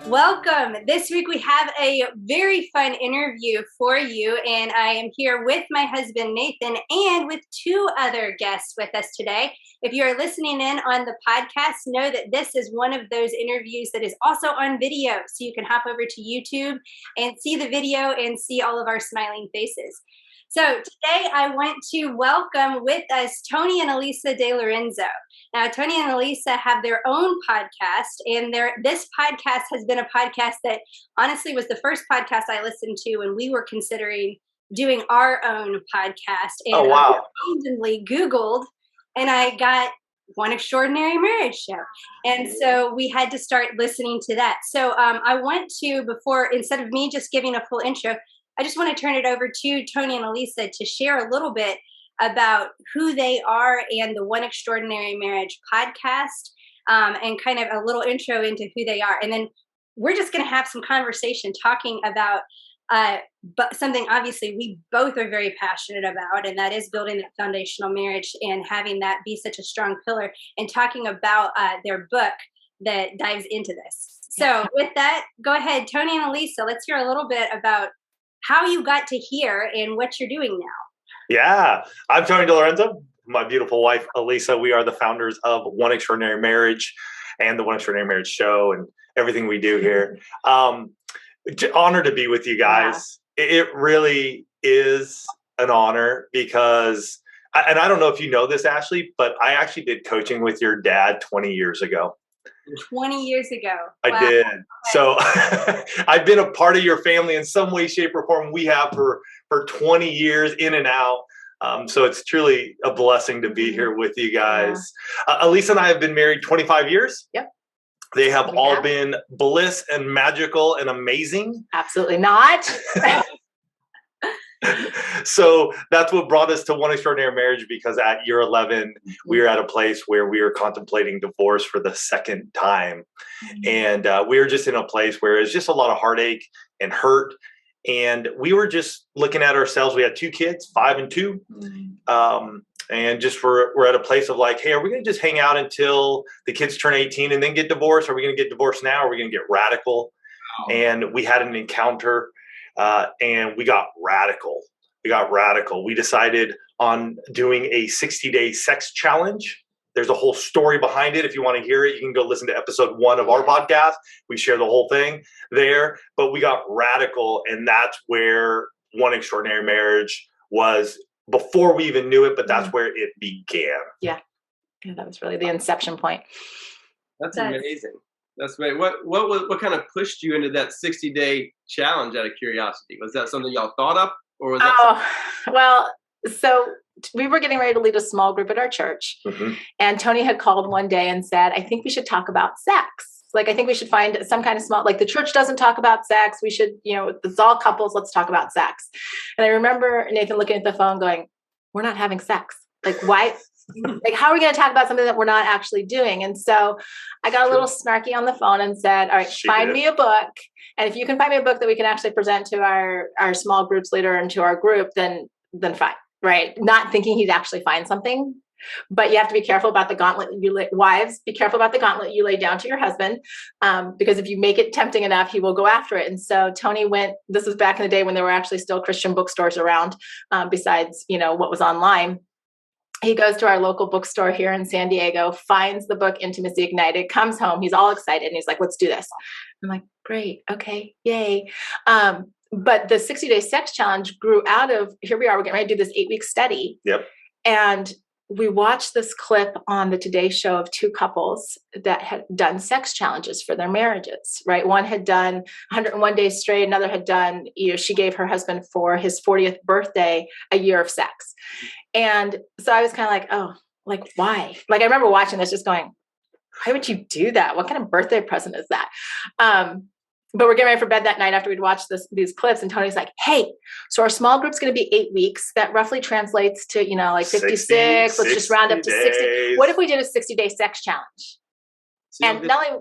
Welcome. This week we have a very fun interview for you, and I am here with my husband Nathan and with two other guests with us today. If you are listening in on the podcast, know that this is one of those interviews that is also on video, so you can hop over to YouTube and see the video and see all of our smiling faces. So today I want to welcome with us Tony and Alisa DiLorenzo. Now, Tony and Alisa have their own podcast, and this podcast has been a podcast that honestly was the first podcast I listened to when we were considering doing our own podcast. And I randomly Googled, and I got One Extraordinary Marriage Show. And so we had to start listening to that. So I want to, instead of me just giving a full intro, I just want to turn it over to Tony and Alisa to share a little bit about who they are and the One Extraordinary Marriage podcast, and kind of a little intro into who they are. And then we're just going to have some conversation talking about but something obviously we both are very passionate about, and that is building that foundational marriage and having that be such a strong pillar, and talking about their book that dives into this. So with that, go ahead, Tony and Alisa, let's hear a little bit about how you got to here and what you're doing now. Yeah, I'm Tony DiLorenzo. My beautiful wife, Alisa. We are the founders of One Extraordinary Marriage and the One Extraordinary Marriage Show and everything we do here. Honored to be with you guys. Yeah. It really is an honor because, and I don't know if you know this, Ashley, but I actually did coaching with your dad 20 years ago. 20 years ago. I did. So I've been a part of your family in some way, shape, or form. We have for 20 years in and out. So it's truly a blessing to be here with you guys. Yeah. Alisa and I have been married 25 years. Yep. They have all been bliss and magical and amazing. Absolutely not. So that's what brought us to One Extraordinary Marriage, because at year 11, we were at a place where we were contemplating divorce for the second time. And we were just in a place where it's just a lot of heartache and hurt. And we were just looking at ourselves. We had two kids, 5 and 2. And just we're at a place of like, hey, are we going to just hang out until the kids turn 18 and then get divorced? Are we going to get divorced now? Or are we going to get radical? Oh. And we had an encounter. And we got radical. We decided on doing a 60-day sex challenge. There's a whole story behind it. If you want to hear it, you can go listen to episode 1 of our podcast. We share the whole thing there. But we got radical, and that's where One Extraordinary Marriage was before we even knew it, but that's where it began. Yeah, that was really the inception point. That's amazing. That's great. What kind of pushed you into that 60-day challenge out of curiosity? Was that something y'all thought up, or was that? Well, so we were getting ready to lead a small group at our church, and Tony had called one day and said, "I think we should talk about sex. Like, I think we should find some kind of small, like the church doesn't talk about sex. We should, it's all couples. Let's talk about sex." And I remember Nathan looking at the phone, going, "We're not having sex. Like, why?" Like, how are we going to talk about something that we're not actually doing? And so I got a little snarky on the phone and said, all right, find me a book. And if you can find me a book that we can actually present to our small groups later and to our group, then fine, right? Not thinking he'd actually find something, but you have to be careful about the gauntlet wives, be careful about the gauntlet you lay down to your husband, because if you make it tempting enough, he will go after it. And so Tony went, this was back in the day when there were actually still Christian bookstores around, besides, what was online. He goes to our local bookstore here in San Diego, finds the book Intimacy Ignited, comes home. He's all excited. And he's like, let's do this. I'm like, great. Okay. Yay. But the 60-day sex challenge grew out of, here we are, we're getting ready to do this 8-week study. Yep. And we watched this clip on the Today Show of 2 couples that had done sex challenges for their marriages, right? One had done 101 days straight. Another had done, she gave her husband for his 40th birthday a year of sex. And so I was kind of like, oh, like, why? Like, I remember watching this just going, why would you do that? What kind of birthday present is that? But we're getting ready for bed that night after we'd watched these clips, and Tony's like, hey, so our small group's going to be 8 weeks. That roughly translates to, like 56. Let's just round up to 60. What if we did a 60-day sex challenge? So and not only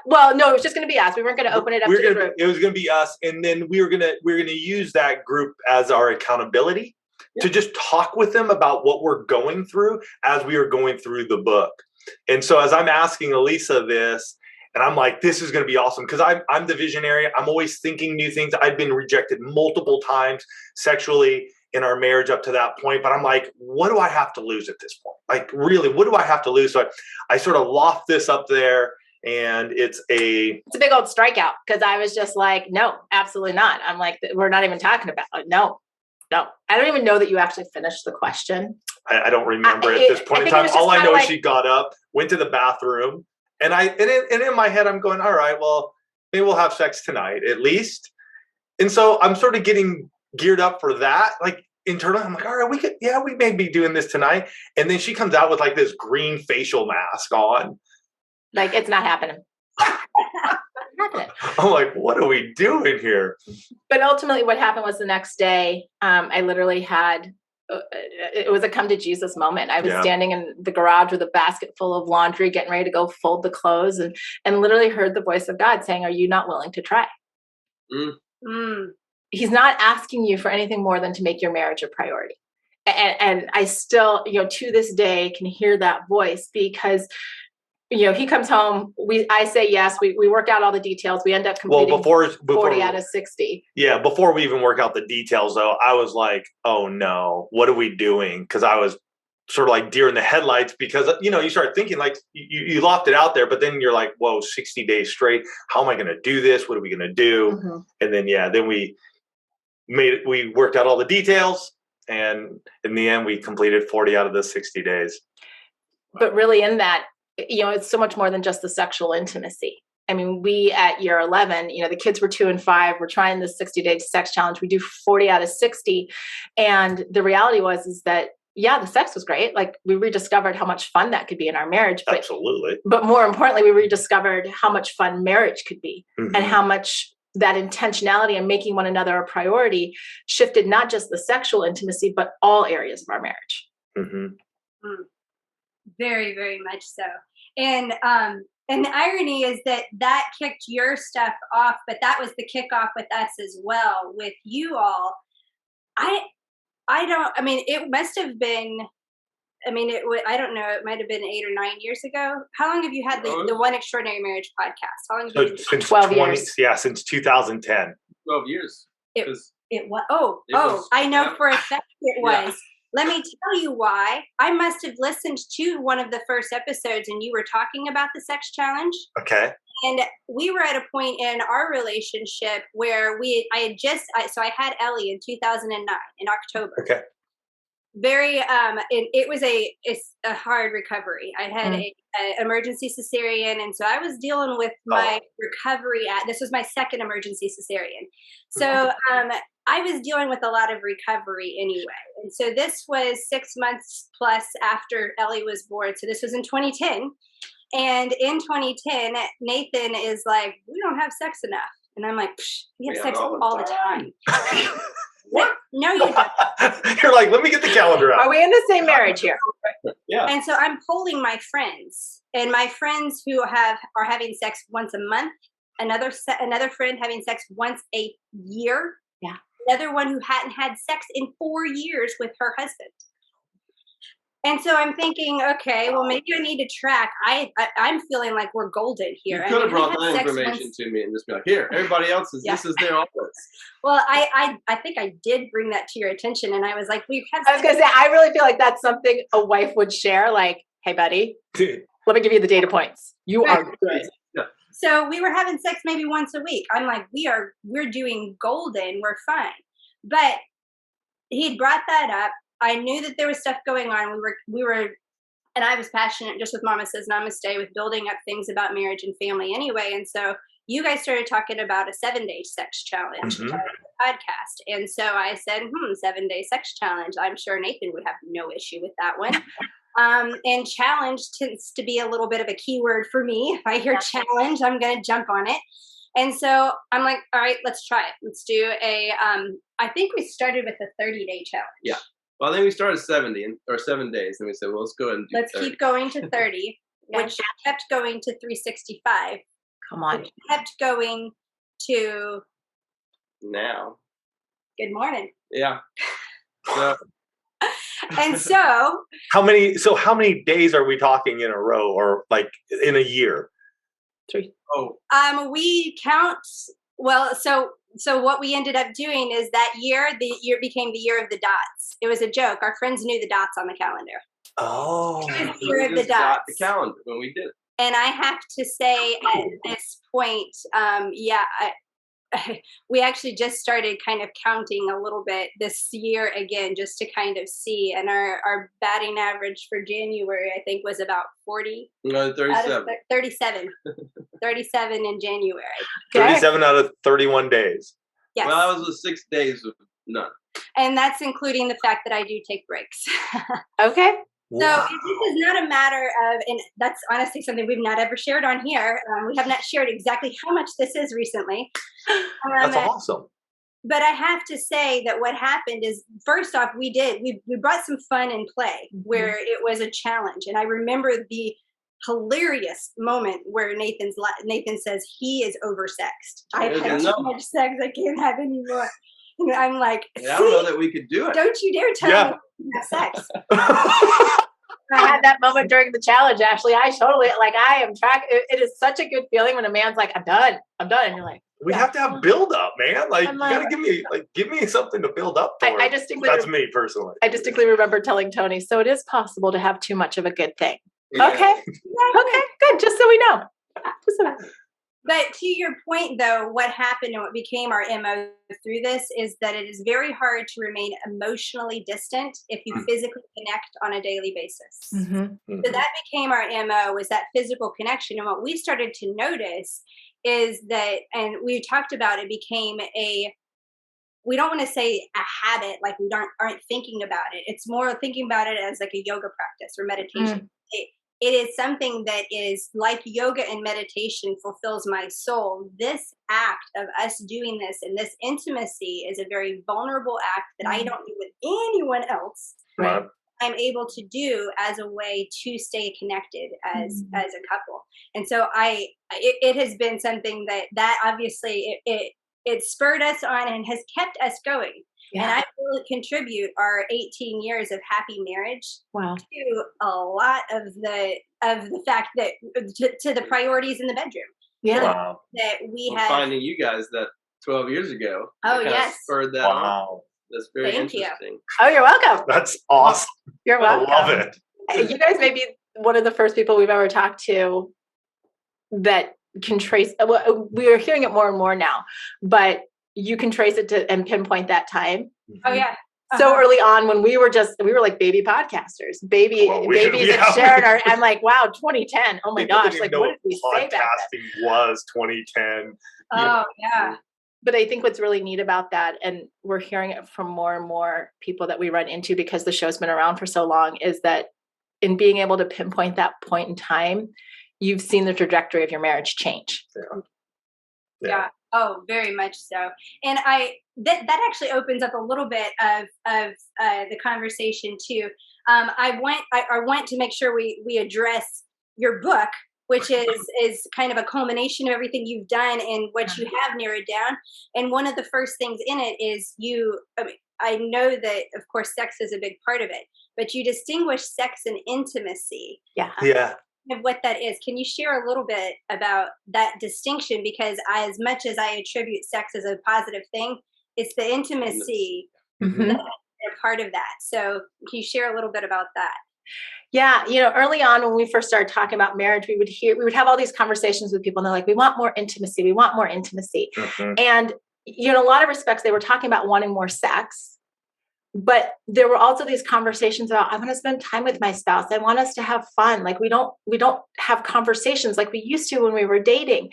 well, no, it was just going to be us. We weren't going to open it up to the group. It was going to be us, and then we were going to use that group as our accountability to just talk with them about what we're going through as we are going through the book. And so as I'm asking Alisa this, And I'm like, this is going to be awesome because I'm the visionary. I'm always thinking new things. I've been rejected multiple times sexually in our marriage up to that point. But I'm like, what do I have to lose at this point? Like, really, what do I have to lose? So I sort of loft this up there, and it's a big old strikeout because I was just like, no, absolutely not. I'm like, we're not even talking about it. No. I don't even know that you actually finished the question. I don't remember at this point in time. All I know is she got up, went to the bathroom, and in my head, I'm going, all right, well, maybe we'll have sex tonight at least. And so I'm sort of getting geared up for that. Like internally, I'm like, all right, we may be doing this tonight. And then she comes out with like this green facial mask on. Like, it's not happening. I'm like, what are we doing here? But ultimately what happened was the next day, I literally had, it was a come to Jesus moment. I was standing in the garage with a basket full of laundry, getting ready to go fold the clothes, and literally heard the voice of God saying, are you not willing to try? He's not asking you for anything more than to make your marriage a priority. And I still, to this day can hear that voice because he comes home. I say yes. We work out all the details. We end up completing before 40 out of 60. Yeah, before we even work out the details, though, I was like, "Oh no, what are we doing?" Because I was sort of like deer in the headlights. Because you start thinking like you loft it out there, but then you're like, "Whoa, 60 days straight? How am I going to do this? What are we going to do?" Mm-hmm. And then then we worked out all the details, and in the end, we completed 40 out of the 60 days. But really, in that. It's so much more than just the sexual intimacy. I mean, we at year 11, the kids were 2 and 5. We're trying this 60-day sex challenge. We do 40 out of 60. And the reality is that, the sex was great. Like we rediscovered how much fun that could be in our marriage. But, absolutely. But more importantly, we rediscovered how much fun marriage could be and how much that intentionality and making one another a priority shifted not just the sexual intimacy, but all areas of our marriage. Mm-hmm. Very, very much so. And the irony is that kicked your stuff off, but that was the kickoff with us as well, with you all. It must have been, I don't know, it might have been 8 or 9 years ago. How long have you had the One Extraordinary Marriage podcast? How long have you since 12 years? Yeah, since 2010. 12 years. It was. I know for a fact it was. Yeah. Let me tell you why. I must have listened to one of the first episodes and you were talking about the sex challenge. Okay. And we were at a point in our relationship where I had Ellie in 2009 in October. Okay. It was a hard recovery. I had an emergency cesarean. And so I was dealing with my recovery this was my second emergency cesarean. So, I was dealing with a lot of recovery anyway. And so this was 6 months plus after Ellie was born. So this was in 2010. And in 2010, Nathan is like, we don't have sex enough. And I'm like, we have sex all the time. What? No, you don't. You're like, let me get the calendar out. Are we in the same marriage here? Yeah. And so I'm polling my friends. And my friends who are having sex once a month. Another friend having sex once a year. Yeah. Another one who hadn't had sex in 4 years with her husband. And so I'm thinking, okay, well, maybe I need to track. I'm feeling like we're golden here. You could have brought that information to me and just be like, here, everybody else this is their office. Well, I think I did bring that to your attention. And I was like, I was going to say, I really feel like that's something a wife would share. Like, hey, buddy, let me give you the data points. You are good. So we were having sex maybe once a week. I'm like, we're doing golden. We're fine. But he'd brought that up. I knew that there was stuff going on. We were, and I was passionate, just with Mama Says Namaste, with building up things about marriage and family anyway. And so you guys started talking about a 7-day sex challenge on the podcast. And so I said, 7-day sex challenge. I'm sure Nathan would have no issue with that one. And challenge tends to be a little bit of a keyword for me. If I hear challenge, I'm going to jump on it. And so I'm like, all right, let's try it. Let's do I think we started with a 30-day challenge. Yeah. Well, I think we started 7 days. And we said, well, let's go ahead and do Let's 30. keep going to 30, which kept going to 365. Come on. Which kept going to now. Good morning. Yeah. So, and so how many days are we talking in a row or like in a year? 3. Oh, We count. Well, so what we ended up doing is the year became the year of the dots. It was a joke. Our friends knew the dots on the calendar. Oh. It was the we year of the just got the dots. calendar when we did it. And I have to say at this point, we actually just started kind of counting a little bit this year again, just to kind of see. And our batting average for January, I think, was about 40. No, 37. 37. 37 in January. 37 out of 31 days. Yes. Well, that was the 6 days of none. And that's including the fact that I do take breaks. Okay. So this is not a matter of, and that's honestly something we've not ever shared on here. We have not shared exactly how much this is recently. That's awesome. But I have to say that what happened is, first off, we brought some fun and play where it was a challenge. And I remember the hilarious moment where Nathan says he is oversexed. I've had too much sex, I can't have any more. And I'm like, I don't know that we could do it. Don't you dare tell me you have sex. I had that moment during the challenge, Ashley. I totally, I am it is such a good feeling when a man's like, I'm done. And you're like, we have to have build up, man. Like, you gotta give me something to build up for. That's me personally. I distinctly remember telling Tony, so it is possible to have too much of a good thing. Yeah. Okay. Okay, good. Just so we know. But to your point, though, what happened and what became our MO through this is that it is very hard to remain emotionally distant if you physically connect on a daily basis. So that became our MO, was that physical connection. And what we started to notice is that, and we talked about, it became we don't want to say a habit, like we aren't thinking about it. It's more thinking about it as like a yoga practice or meditation. It is something that is like yoga and meditation fulfills my soul. This act of us doing this and this intimacy is a very vulnerable act that I don't do with anyone else. Right. I'm able to do as a way to stay connected as a couple. And so it has been something that obviously it spurred us on and has kept us going. Yeah. And I will contribute our 18 years of happy marriage to a lot of the fact that to the priorities in the bedroom. Yeah. Wow. That we have finding you guys that 12 years ago. Oh, yes. Spurred that on. That's very interesting. Oh, you're welcome. That's awesome. You're welcome. I love it. You guys may be one of the first people we've ever talked to that can trace. Well, we are hearing it more and more now, but you can trace it to and pinpoint that time. Oh yeah. So early on when we were like baby podcasters, babies and Sharon I'm like, wow, 2010. Oh my gosh. Like what did we say back then? Podcasting was 2010. Oh yeah. But I think what's really neat about that, and we're hearing it from more and more people that we run into because the show's been around for so long, is that in being able to pinpoint that point in time, you've seen the trajectory of your marriage change. Yeah. Oh, very much so. And that actually opens up a little bit of the conversation too. I want to make sure we address your book, which is kind of a culmination of everything you've done and what you have narrowed down. And one of the first things in it is I know that of course sex is a big part of it, but you distinguish sex and intimacy. Yeah. Of what that is. Can you share a little bit about that distinction? Because as much as I attribute sex as a positive thing, it's the intimacy that are part of that. So can you share a little bit about that? Yeah. Early on when we first started talking about marriage, we would have all these conversations with people and they're like, we want more intimacy. We want more intimacy. And, in a lot of respects, they were talking about wanting more sex. But there were also these conversations about, I want to spend time with my spouse. I want us to have fun. Like we don't have conversations like we used to when we were dating.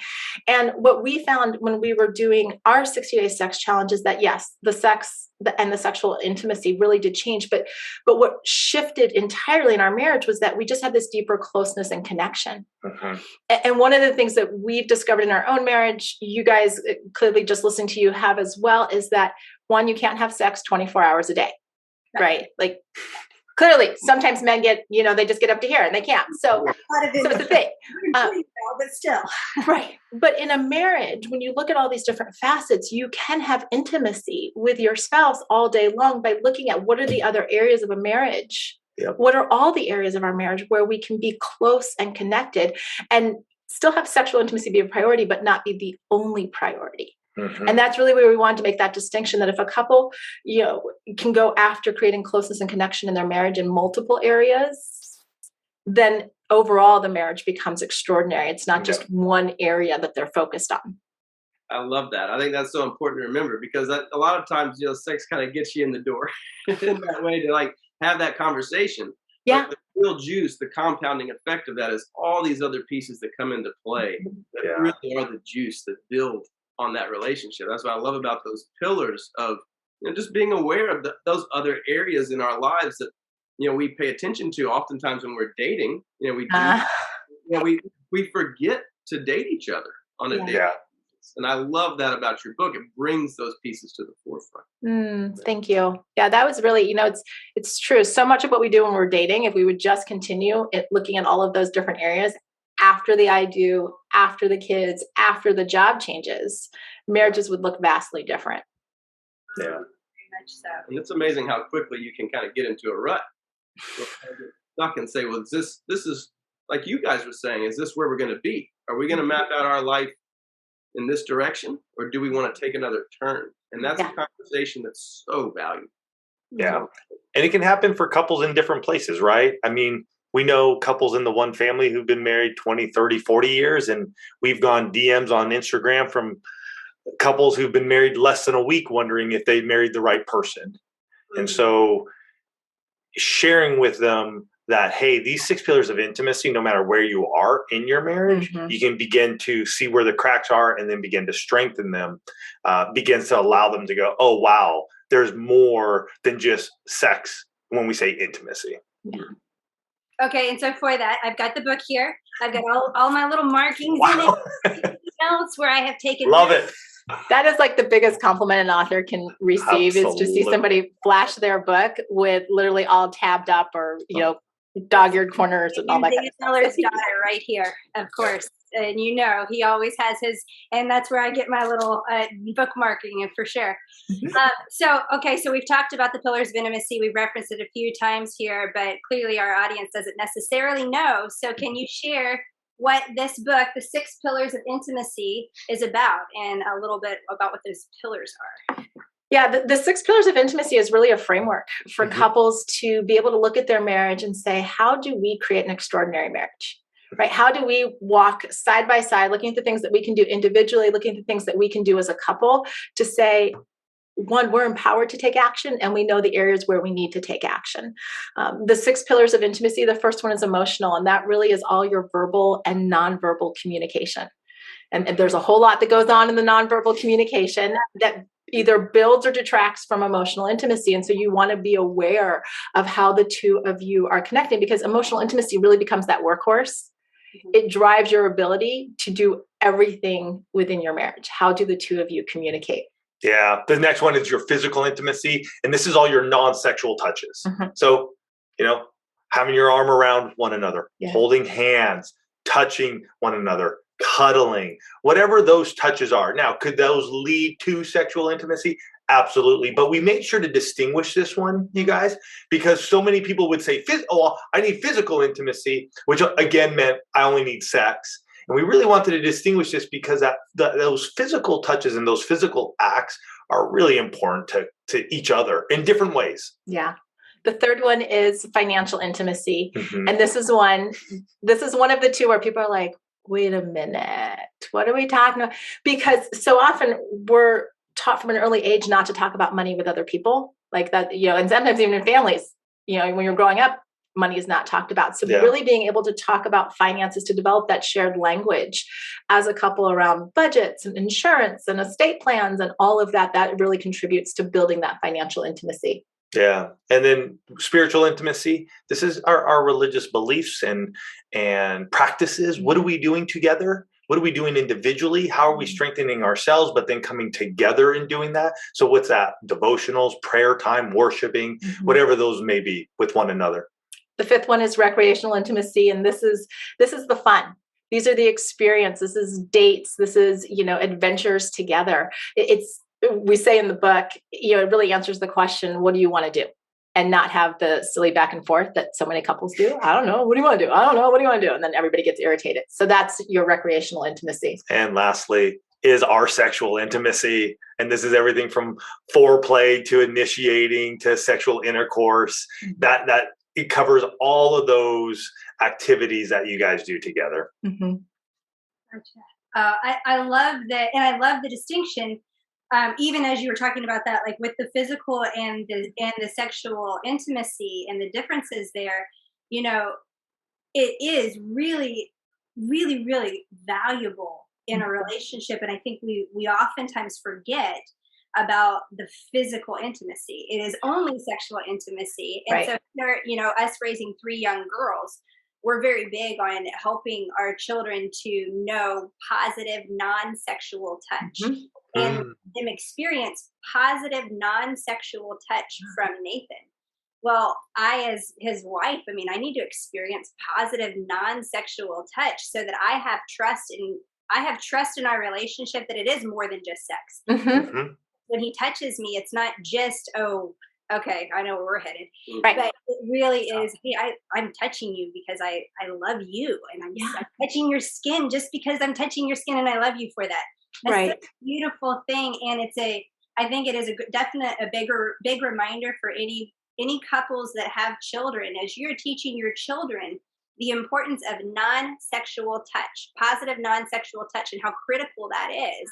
And what we found when we were doing our 60-day sex challenge is that yes, the sex and the sexual intimacy really did change. But what shifted entirely in our marriage was that we just had this deeper closeness and connection. And one of the things that we've discovered in our own marriage, you guys clearly just listening to you have as well, is that one, you can't have sex 24 hours a day, right? Like clearly sometimes men get, they just get up to here and they can't. So it's a thing. But still. Right. But in a marriage, when you look at all these different facets, you can have intimacy with your spouse all day long by looking at what are the other areas of a marriage. What are all the areas of our marriage where we can be close and connected? And still have sexual intimacy be a priority, but not be the only priority. Mm-hmm. And that's really where we want to make that distinction, that if a couple, can go after creating closeness and connection in their marriage in multiple areas, then overall the marriage becomes extraordinary. It's not just one area that they're focused on. I love that. I think that's so important to remember, because a lot of times, sex kind of gets you in the door in that way to like have that conversation. Yeah. But the real juice, the compounding effect of that is all these other pieces that come into play that really are the juice that build on that relationship. That's what I love about those pillars of just being aware of those other areas in our lives that we pay attention to. Oftentimes when we're dating, we forget to date each other on a daily basis. And I love that about your book. It brings those pieces to the forefront. Thank you. Yeah, that was really, it's true. So much of what we do when we're dating, if we would just continue looking at all of those different areas after the I do, after the kids, after the job changes, marriages would look vastly different. Yeah. Very much so. And it's amazing how quickly you can kind of get into a rut. Stuck and say, well, this is, like you guys were saying, is this where we're going to be? Are we going to map out our life in this direction, or do we want to take another turn? And that's a conversation that's so valuable. Yeah. And it can happen for couples in different places, right? I mean, we know couples in the one family who've been married 20, 30, 40 years, and we've gone DMs on Instagram from couples who've been married less than a week wondering if they married the right person. And so sharing with them that, hey, these 6 pillars of intimacy, no matter where you are in your marriage, you can begin to see where the cracks are and then begin to strengthen them, begins to allow them to go, oh, wow, there's more than just sex when we say intimacy. Yeah. Okay, and so for that, I've got the book here. I've got all my little markings in it, notes where I have taken Love notes. it. That is like the biggest compliment an author can receive, is to see somebody flash their book with literally all tabbed up, or, dog-eared corners and all that kind of stuff. Miller's daughter right here, of course. And he always has his, and that's where I get my little bookmarking for sure. So we've talked about the pillars of intimacy. We've referenced it a few times here, but clearly our audience doesn't necessarily know. So can you share what this book, The 6 Pillars of Intimacy, is about, and a little bit about what those pillars are? Yeah, the 6 pillars of intimacy is really a framework for couples to be able to look at their marriage and say, how do we create an extraordinary marriage? Right? How do we walk side by side, looking at the things that we can do individually, looking at the things that we can do as a couple, to say, one, we're empowered to take action, and we know the areas where we need to take action. The 6 pillars of intimacy, the first one is emotional, and that really is all your verbal and nonverbal communication. And there's a whole lot that goes on in the nonverbal communication that either builds or detracts from emotional intimacy. And so you want to be aware of how the two of you are connecting, because emotional intimacy really becomes that workhorse. It drives your ability to do everything within your marriage. How do the two of you communicate? Yeah. The next one is your physical intimacy. And this is all your non-sexual touches. So, having your arm around one another, holding hands, touching one another, cuddling, whatever those touches are. Now, could those lead to sexual intimacy? Absolutely. But we made sure to distinguish this one, you guys, because so many people would say, I need physical intimacy, which again meant I only need sex. And we really wanted to distinguish this because those physical touches and those physical acts are really important to each other in different ways. Yeah. The third one is financial intimacy. And this is one of the two where people are like, wait a minute, what are we talking about? Because so often we're taught from an early age not to talk about money with other people like that, and sometimes even in families, when you're growing up, money is not talked about. So really being able to talk about finances, to develop that shared language as a couple around budgets and insurance and estate plans and all of that really contributes to building that financial intimacy. Yeah. And then spiritual intimacy. This is our religious beliefs and practices. What are we doing together? What are we doing individually? How are we strengthening ourselves, but then coming together and doing that? So what's that? Devotionals, prayer time, worshiping, whatever those may be with one another. The fifth one is recreational intimacy. And this is the fun. These are the experiences. This is dates. This is, adventures together. We say in the book, it really answers the question, what do you want to do? and not have the silly back and forth that so many couples do. I don't know. What do you want to do? I don't know. What do you want to do? And then everybody gets irritated. So that's your recreational intimacy. And lastly, is our sexual intimacy. And this is everything from foreplay to initiating to sexual intercourse. That it covers all of those activities that you guys do together. Mm-hmm. I love that. And I love the distinction. Even as you were talking about that, like with the physical and the sexual intimacy and the differences there, you know, it is really, really, really valuable in a relationship. And I think we oftentimes forget about the physical intimacy. It is only sexual intimacy. And so, you know, us raising 3 young girls, we're very big on helping our children to know positive non-sexual touch and them experience positive non-sexual touch from Nathan. Well, I, as his wife, I mean, I need to experience positive non-sexual touch so that I have trust in our relationship that it is more than just sex. When he touches me, it's not just, oh, okay, I know where we're headed. Right. But it really is, hey, I'm touching you because I love you. And I'm touching your skin just because I'm touching your skin and I love you for that. That's such a beautiful thing. And I think it is a big reminder for any couples that have children, as you're teaching your children the importance of non-sexual touch, positive non-sexual touch, and how critical that is.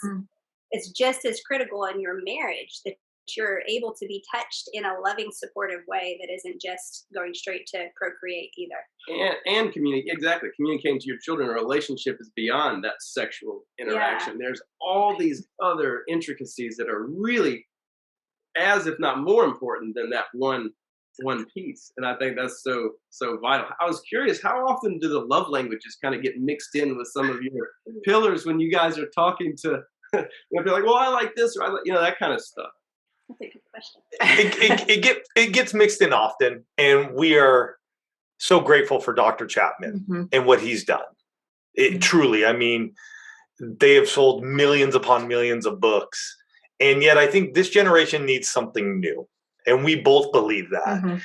It's just as critical in your marriage that you're able to be touched in a loving, supportive way that isn't just going straight to procreate either. And communicating to your children. A relationship is beyond that sexual interaction. There's all these other intricacies that are really as, if not more important than that one piece. And I think that's so vital. I was curious, how often do the love languages kind of get mixed in with some of your pillars when you guys are talking to, you'll be like, well, I like this, or I like, that kind of stuff. That's a good question. It gets mixed in often, and we are so grateful for Dr. Chapman and what he's done. Truly, I mean, they have sold millions upon millions of books, and yet I think this generation needs something new, and we both believe that.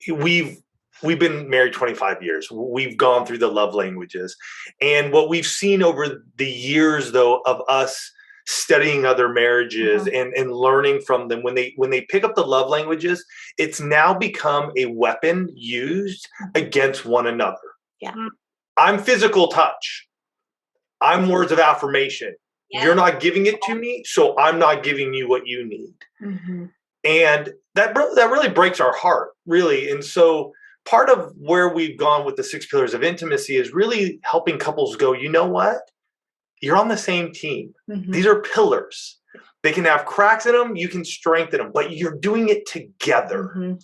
We've been married 25 years. We've gone through the love languages, and what we've seen over the years, though, of us studying other marriages and learning from them, when they pick up the love languages, it's now become a weapon used against one another. I'm physical touch. I'm words of affirmation. You're not giving it to me, so I'm not giving you what you need. And that really breaks our heart, really. And so part of where we've gone with the 6 pillars of intimacy is really helping couples go, you know what? You're on the same team. These are pillars. They can have cracks in them. You can strengthen them, but you're doing it together.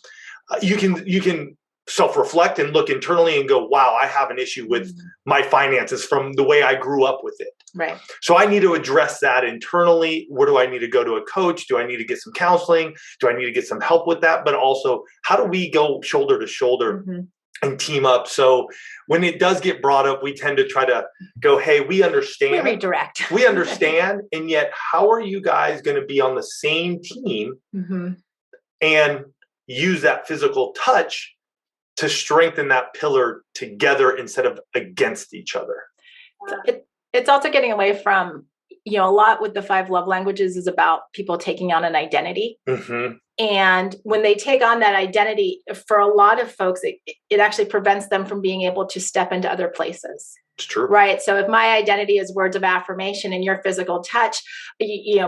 You can self-reflect and look internally and go, wow, I have an issue with my finances from the way I grew up with it. Right. So I need to address that internally. Where do I need to go to a coach? Do I need to get some counseling? Do I need to get some help with that? But also, how do we go shoulder to shoulder and team up? So when it does get brought up, we tend to try to go, hey, we understand. We redirect. We understand. And yet, how are you guys going to be on the same team and use that physical touch to strengthen that pillar together instead of against each other? It's also getting away from, a lot with the 5 love languages is about people taking on an identity. And when they take on that identity, for a lot of folks, it actually prevents them from being able to step into other places. It's true. Right. So if my identity is words of affirmation and your physical touch,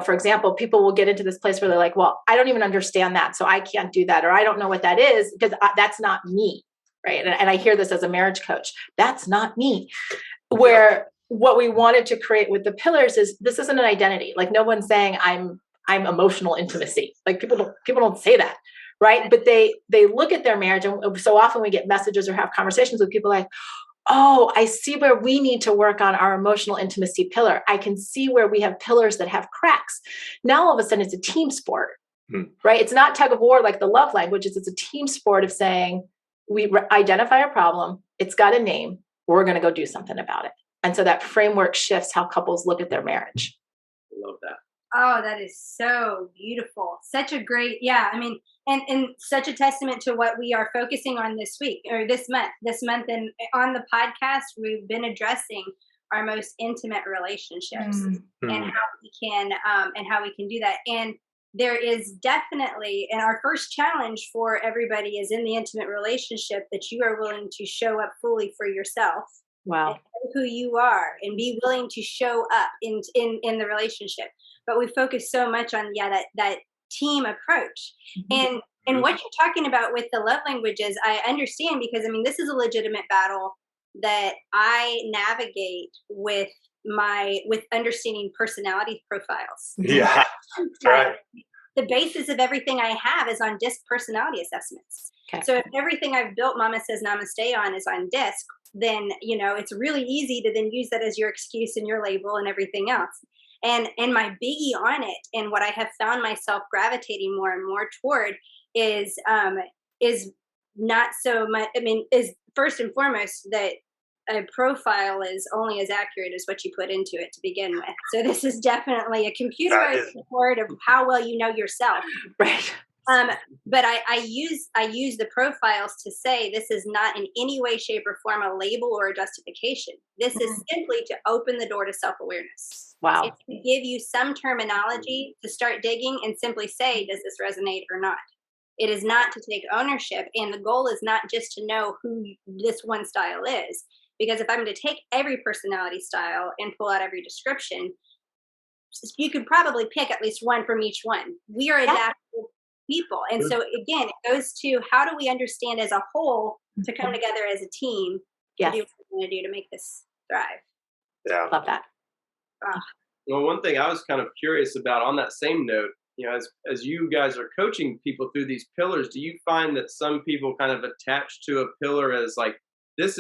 for example, people will get into this place where they're like, well, I don't even understand that, so I can't do that. Or I don't know what that is because that's not me. Right. And I hear this as a marriage coach. That's not me. Where what we wanted to create with the pillars is this isn't an identity. Like no one's saying I'm emotional intimacy. Like people don't say that. Right. But they look at their marriage. And so often we get messages or have conversations with people like, oh, I see where we need to work on our emotional intimacy pillar. I can see where we have pillars that have cracks. Now, all of a sudden, it's a team sport, right? It's not tug of war like the love languages. It's a team sport of saying, we identify a problem. It's got a name. We're going to go do something about it. And so that framework shifts how couples look at their marriage. I love that. Oh, that is so beautiful. Such a great, yeah. I mean, and such a testament to what we are focusing on this week or this month. This month, and on the podcast, we've been addressing our most intimate relationships and how we can do that. And there is definitely, and our first challenge for everybody is in the intimate relationship that you are willing to show up fully for yourself. Wow. And know who you are and be willing to show up in the relationship. But we focus so much on that team approach. And what you're talking about with the love languages, I understand, because I mean this is a legitimate battle that I navigate with understanding personality profiles. Yeah. Right. The basis of everything I have is on DISC personality assessments. Okay. So if everything I've built Mama Says Namaste on is on DISC, then it's really easy to then use that as your excuse and your label and everything else. And my biggie on it, and what I have found myself gravitating more and more toward is not so much. I mean, is first and foremost that a profile is only as accurate as what you put into it to begin with. So this is definitely a computerized report of how well you know yourself. Right. But I use the profiles to say this is not in any way, shape, or form a label or a justification. This is simply to open the door to self-awareness. Wow. It's to give you some terminology to start digging and simply say, does this resonate or not? It is not to take ownership. And the goal is not just to know who this one style is. Because if I'm going to take every personality style and pull out every description, you could probably pick at least one from each one. We are adaptable people. And so again, it goes to how do we understand as a whole to come together as a team to do what we're going to do to make this thrive. Yeah. Love that. Well, one thing I was kind of curious about on that same note, as you guys are coaching people through these pillars, do you find that some people kind of attach to a pillar as like, this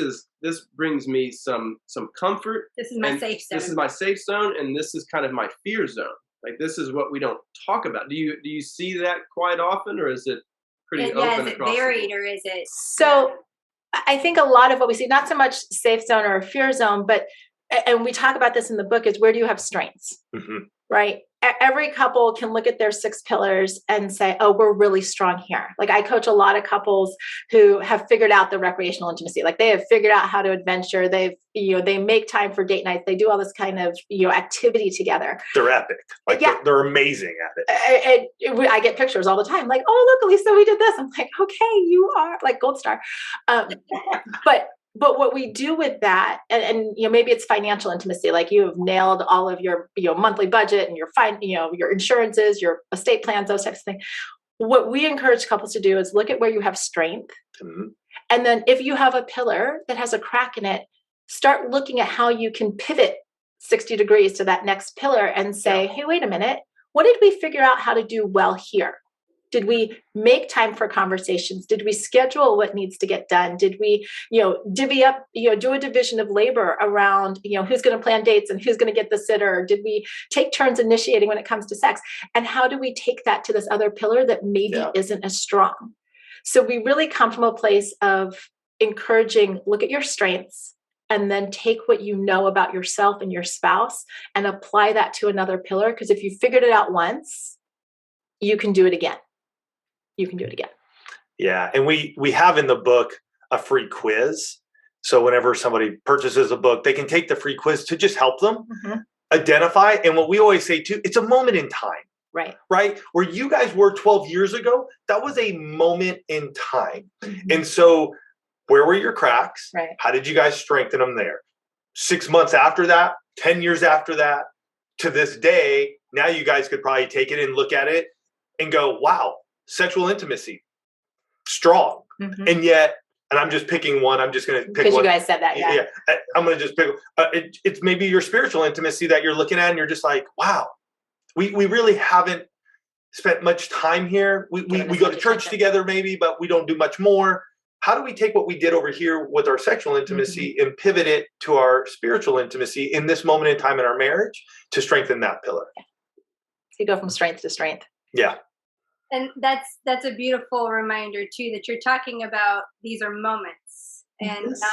brings me some comfort. This is my safe zone. This is my safe zone, and this is kind of my fear zone. Like this is what we don't talk about. Do you see that quite often, or is it pretty open? Is it varied, or is it? So I think a lot of what we see, not so much safe zone or fear zone, but and we talk about this in the book, is where do you have strengths, right? Every couple can look at their 6 pillars and say, oh, we're really strong here. Like I coach a lot of couples who have figured out the recreational intimacy. Like they have figured out how to adventure. They make time for date nights. They do all this kind of, activity together. They're epic. Like they're amazing at it. I get pictures all the time. Like, oh, look, Alisa, we did this. I'm like, okay, you are like gold star. But what we do with that, and maybe it's financial intimacy, like you have nailed all of your monthly budget and your insurances, your estate plans, those types of things. What we encourage couples to do is look at where you have strength, and then if you have a pillar that has a crack in it, start looking at how you can pivot 60 degrees to that next pillar and say, hey, wait a minute, what did we figure out how to do well here? Did we make time for conversations? Did we schedule what needs to get done? Did we, divvy up, do a division of labor around, who's going to plan dates and who's going to get the sitter? Did we take turns initiating when it comes to sex? And how do we take that to this other pillar that maybe isn't as strong? So we really come from a place of encouraging, look at your strengths, and then take what you know about yourself and your spouse and apply that to another pillar. Because if you figured it out once, you can do it again. Yeah. And we have in the book a free quiz. So whenever somebody purchases a book, they can take the free quiz to just help them identify. And what we always say too, it's a moment in time. Right? Where you guys were 12 years ago, that was a moment in time. And so where were your cracks? Right. How did you guys strengthen them there? 6 months after that, 10 years after that, to this day, now you guys could probably take it and look at it and go, wow, sexual intimacy, strong. And yet, and I'm just picking one. I'm just going to pick one. Because you guys said that, yeah. I'm going to just pick. It's maybe your spiritual intimacy that you're looking at and you're just like, wow, we really haven't spent much time here. We go to church together maybe, but we don't do much more. How do we take what we did over here with our sexual intimacy and pivot it to our spiritual intimacy in this moment in time in our marriage to strengthen that pillar? So you go from strength to strength. Yeah. And that's a beautiful reminder too, that you're talking about these are moments and not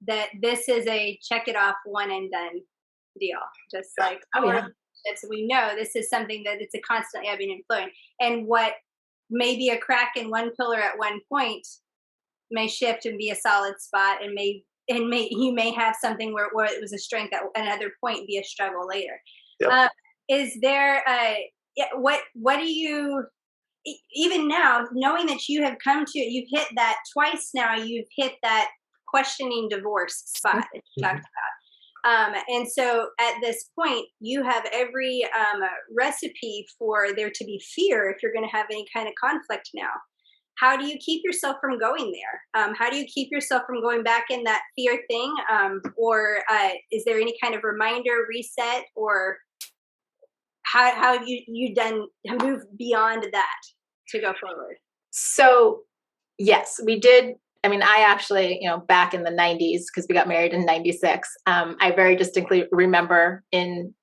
that this is a check it off one and done deal. Just like, relationships, we know this is something that it's a constantly ebbing and flowing. And what may be a crack in one pillar at one point may shift and be a solid spot, and you may have something where it was a strength at another point be a struggle later. Yep. Is there what do you, even now, knowing that you've hit that twice now, you've hit that questioning divorce spot that you talked about. And so at this point, you have every recipe for there to be fear if you're going to have any kind of conflict now. How do you keep yourself from going there? How do you keep yourself from going back in that fear thing? Or is there any kind of reminder, reset, or how have you moved beyond that to go forward? So yes, we did. I mean, I actually, back in the 90s, because we got married in 96, I very distinctly remember in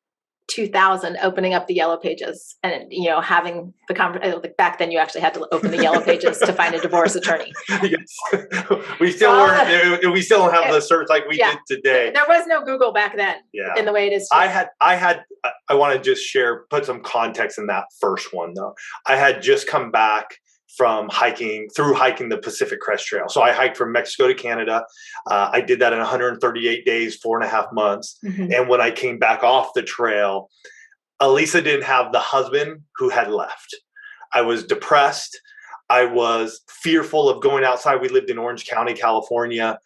2000 opening up the Yellow Pages and, having the conversation. Like back then you actually had to open the Yellow Pages to find a divorce attorney. Yes. We still don't have the search like we did today. There was no Google back then in the way it is today. I want to just put some context in that first one though. I had just come back from hiking the Pacific Crest Trail. So I hiked from Mexico to Canada. I did that in 138 days, 4.5 months. Mm-hmm. And when I came back off the trail, Alisa didn't have the husband who had left. I was depressed. I was fearful of going outside. We lived in Orange County, California.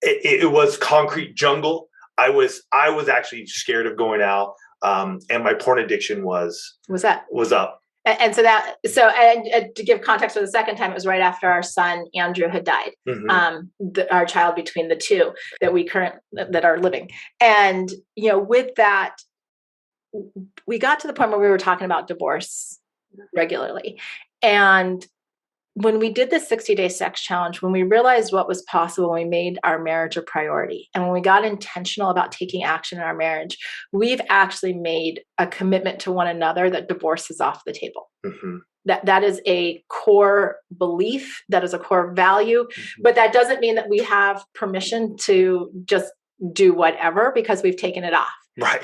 It was concrete jungle. I was actually scared of going out. And my porn addiction was up. And and to give context for the second time, it was right after our son Andrew had died, mm-hmm. Our child between the two that are living. And with that, we got to the point where we were talking about divorce regularly. And when we did the 60-day sex challenge, when we realized what was possible, we made our marriage a priority. And when we got intentional about taking action in our marriage, we've actually made a commitment to one another that divorce is off the table. Mm-hmm. That is a core belief. That is a core value. Mm-hmm. But that doesn't mean that we have permission to just do whatever because we've taken it off.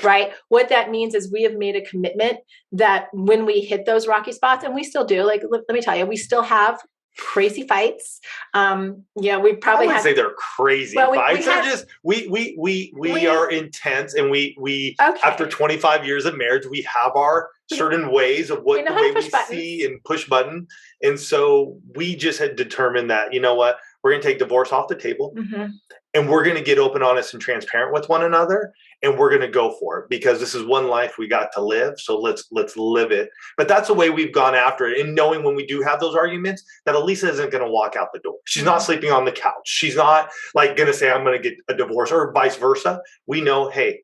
Right. What that means is we have made a commitment that when we hit those rocky spots, and we still do, like, let me tell you, we still have crazy fights. We probably say they're crazy fights. They're just, we are intense, and we after 25 years of marriage, we have our certain ways of what the way we see and push button. And so we just had determined that, you know what, we're going to take divorce off the table. Mm-hmm. And we're going to get open, honest, and transparent with one another. And we're going to go for it because this is one life we got to live. So let's live it. But that's the way we've gone after it. And knowing when we do have those arguments that Alisa isn't going to walk out the door. She's not sleeping on the couch. She's not like going to say, I'm going to get a divorce, or vice versa. We know, hey,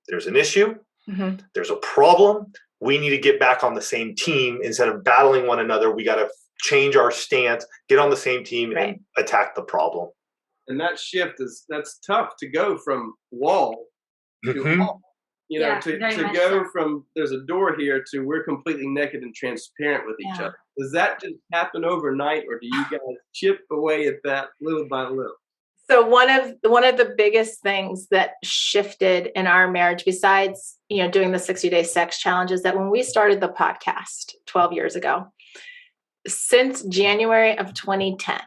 there's an issue. Mm-hmm. There's a problem. We need to get back on the same team instead of battling one another. We got to change our stance, get on the same team, and attack the problem. And that shift that's tough to go from wall to wall, to go from there's a door here to we're completely naked and transparent with each other. Does that just happen overnight, or do you guys chip away at that little by little? So one of the biggest things that shifted in our marriage, besides, doing the 60-day sex challenge, is that when we started the podcast 12 years ago, since January of 2010,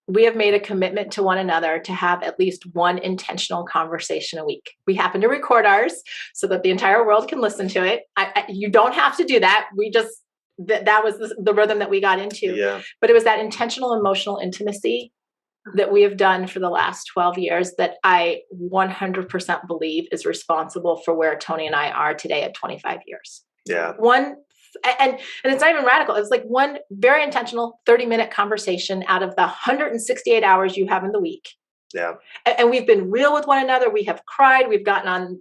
we have made a commitment to one another to have at least one intentional conversation a week. We happen to record ours so that the entire world can listen to it. You don't have to do that. We just, that was the rhythm that we got into. Yeah. But it was that intentional emotional intimacy that we have done for the last 12 years that I 100% believe is responsible for where Tony and I are today at 25 years. Yeah. And it's not even radical. It's like one very intentional 30-minute conversation out of the 168 hours you have in the week. Yeah. And we've been real with one another. We have cried. We've gotten on,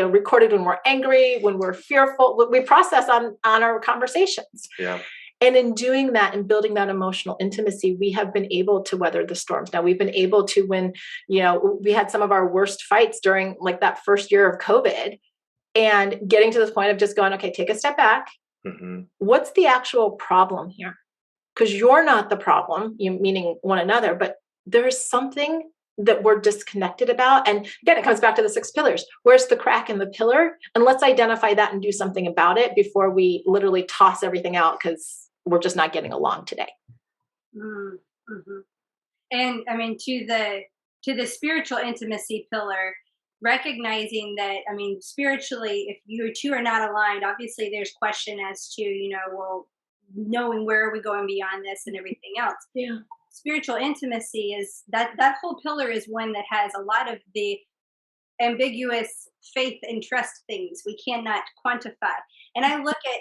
recorded when we're angry, when we're fearful. We process on our conversations. Yeah. And in doing that and building that emotional intimacy, we have been able to weather the storms. Now, we've been able to, when, we had some of our worst fights during like that first year of COVID, and getting to this point of just going, okay, take a step back. Mm-hmm. What's the actual problem here? Because you're not the problem, meaning one another, but there's something that we're disconnected about. And again, it comes back to the 6 pillars. Where's the crack in the pillar? And let's identify that and do something about it before we literally toss everything out because we're just not getting along today. Mm-hmm. And I mean, to the spiritual intimacy pillar, recognizing that, I mean, spiritually, if you two are not aligned, obviously there's question as to, well, knowing where are we going beyond this and everything else. Yeah. Spiritual intimacy is that whole pillar is one that has a lot of the ambiguous faith and trust things we cannot quantify. And I look at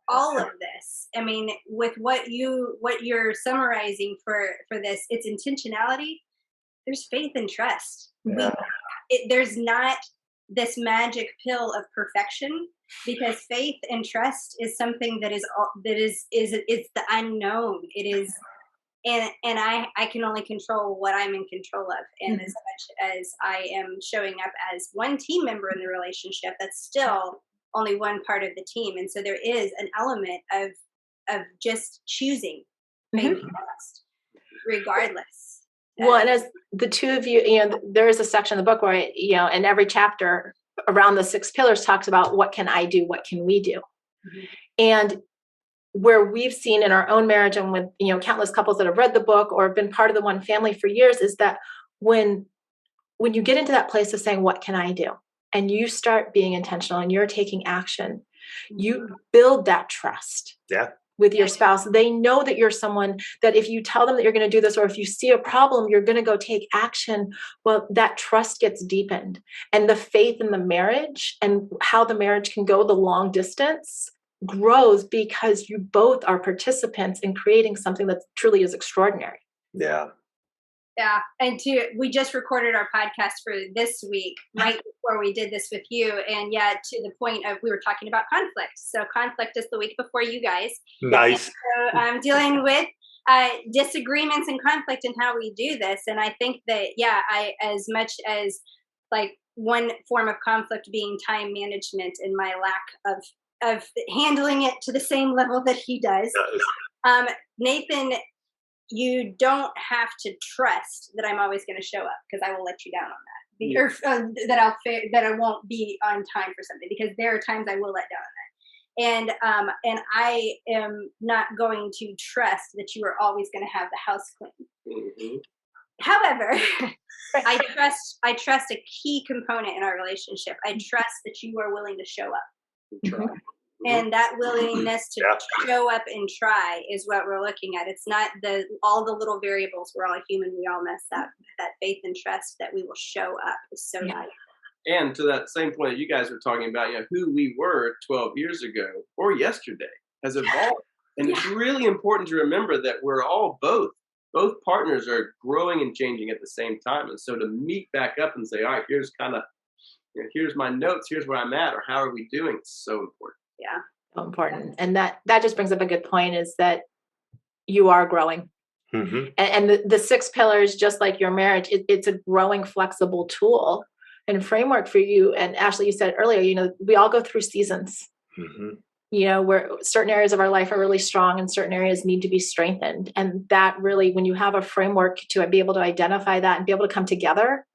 all of this, I mean, with what you're summarizing for this, it's intentionality. There's faith and trust. Yeah. There's not this magic pill of perfection, because faith and trust is something that is it's the unknown. It is, and I can only control what I'm in control of. And as much as I am showing up as one team member in the relationship, that's still only one part of the team. And so there is an element of just choosing faith and trust, regardless. Well, and as the two of you, there is a section in the book where, in every chapter around the 6 pillars talks about what can I do? What can we do? Mm-hmm. And where we've seen in our own marriage and with, countless couples that have read the book or have been part of the one family for years, is that when you get into that place of saying, what can I do? And you start being intentional and you're taking action, you build that trust. Yeah. With your spouse. They know that you're someone that if you tell them that you're going to do this, or if you see a problem, you're going to go take action. Well, that trust gets deepened, and the faith in the marriage and how the marriage can go the long distance grows because you both are participants in creating something that truly is extraordinary. Yeah. Yeah. And we just recorded our podcast for this week, right before we did this with you. And yeah, to the point of, we were talking about conflict. So conflict is the week before you guys. Nice. And so I'm dealing with disagreements and conflict and how we do this. And I think that, I, as much as like one form of conflict being time management and my lack of handling it to the same level that he does. Nathan, you don't have to trust that I'm always going to show up, because I will let you down on that, or that I won't be on time for something, because there are times I will let down on that. And I am not going to trust that you are always going to have the house clean. Mm-hmm. However, I trust a key component in our relationship. I trust that you are willing to show up. Mm-hmm. And that willingness to show up and try is what we're looking at. It's not all the little variables. We're all human. We all mess up. That faith and trust that we will show up is so valuable. And to that same point that you guys were talking about, who we were 12 years ago or yesterday has evolved. And it's really important to remember that we're all both partners are growing and changing at the same time. And so to meet back up and say, all right, here's my notes, here's where I'm at, or how are we doing? It's so important. Yeah. So important. And that just brings up a good point, is that you are growing. Mm-hmm. And the 6 pillars, just like your marriage, it's a growing, flexible tool and framework for you. And Ashley, you said earlier, we all go through seasons, where certain areas of our life are really strong and certain areas need to be strengthened. And that really, when you have a framework to be able to identify that and be able to come together,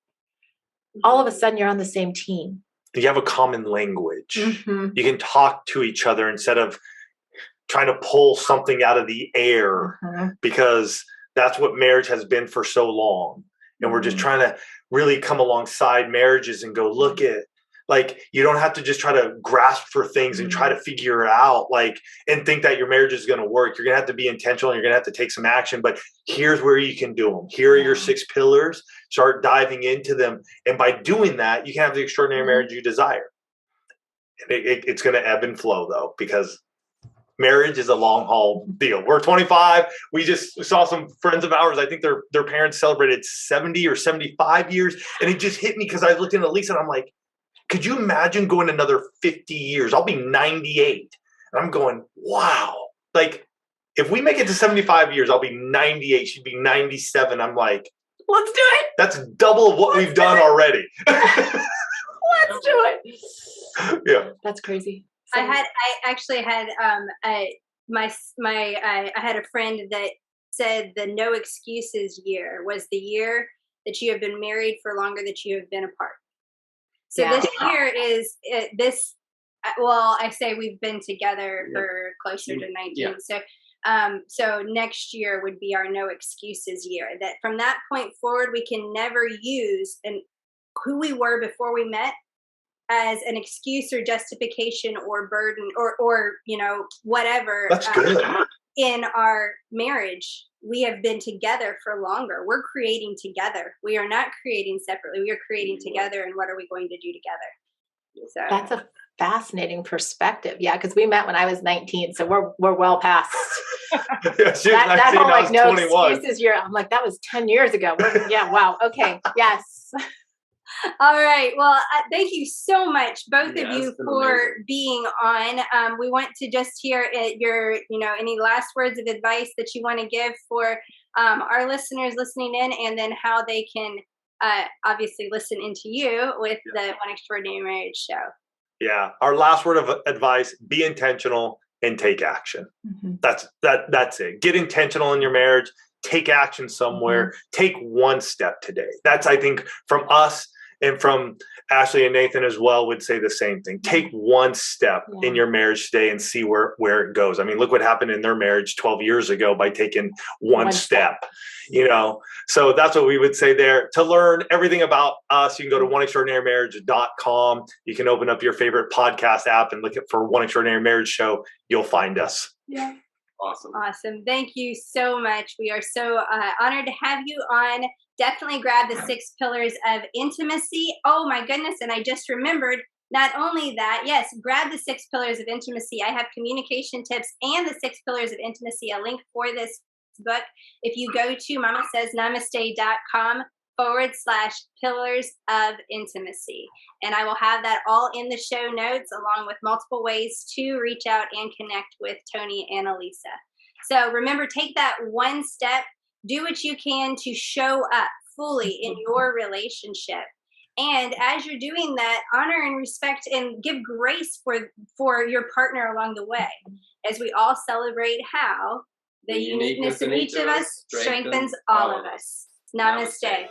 all of a sudden you're on the same team. You have a common language. Mm-hmm. You can talk to each other instead of trying to pull something out of the air, because that's what marriage has been for so long. And we're just trying to really come alongside marriages and go, look at, like, you don't have to just try to grasp for things and try to figure it out, and think that your marriage is going to work. You're going to have to be intentional. You're going to have to take some action, but here's where you can do them. Here are your 6 pillars. Start diving into them. And by doing that, you can have the extraordinary marriage you desire. And it's going to ebb and flow, though, because marriage is a long haul deal. We're 25. We just saw some friends of ours. I think their parents celebrated 70 or 75 years. And it just hit me because I looked into Alisa and I'm like, could you imagine going another 50 years? I'll be 98. And I'm going, wow. If we make it to 75 years, I'll be 98. She'd be 97. I'm like, let's do it. That's double of what we've done already. Let's do it. Yeah. That's crazy. So, I actually had I had a friend that said the no excuses year was the year that you have been married for longer that you have been apart. So Yeah. this year is well, I say we've been together for closer to 19. Yeah. So next year would be our no excuses year. That from that point forward, we can never use who we were before we met as an excuse or justification or burden or whatever. That's good. In our marriage, we have been together for longer. We're creating together. We are not creating separately. We are creating together. And what are we going to do together? So That's a fascinating perspective. Yeah, because we met when I was 19, so we're well past that whole like no 21. Excuses year. I'm like, that was 10 years ago. Yeah, wow. Okay, yes. All right. Well, thank you so much, both of you, for amazing. being on. We want to just hear your, any last words of advice that you want to give for our listeners listening in, and then how they can obviously listen into you with the One Extraordinary Marriage show. Yeah. Our last word of advice: be intentional and take action. Mm-hmm. That's it. Get intentional in your marriage. Take action somewhere. Mm-hmm. Take one step today. That's, I think, from us and from Ashley and Nathan as well, would say the same thing. Take one step in your marriage today and see where it goes. I mean, look what happened in their marriage 12 years ago by taking one step. So that's what we would say there. To learn everything about us, you can go to oneextraordinarymarriage.com. You can open up your favorite podcast app and look for One Extraordinary Marriage Show. You'll find us. Yeah. Awesome. Thank you so much. We are so honored to have you on. Definitely grab the 6 pillars of intimacy. Oh my goodness. And I just remembered, not only that, yes, grab the 6 pillars of intimacy. I have communication tips and the 6 pillars of intimacy, a link for this book. If you go to mamasaysnamaste.com/pillars of intimacy. And I will have that all in the show notes, along with multiple ways to reach out and connect with Tony and Alisa. So remember, take that one step. Do what you can to show up fully in your relationship. And as you're doing that, honor and respect and give grace for your partner along the way, as we all celebrate how the uniqueness of each of us strengthens all of us. Namaste.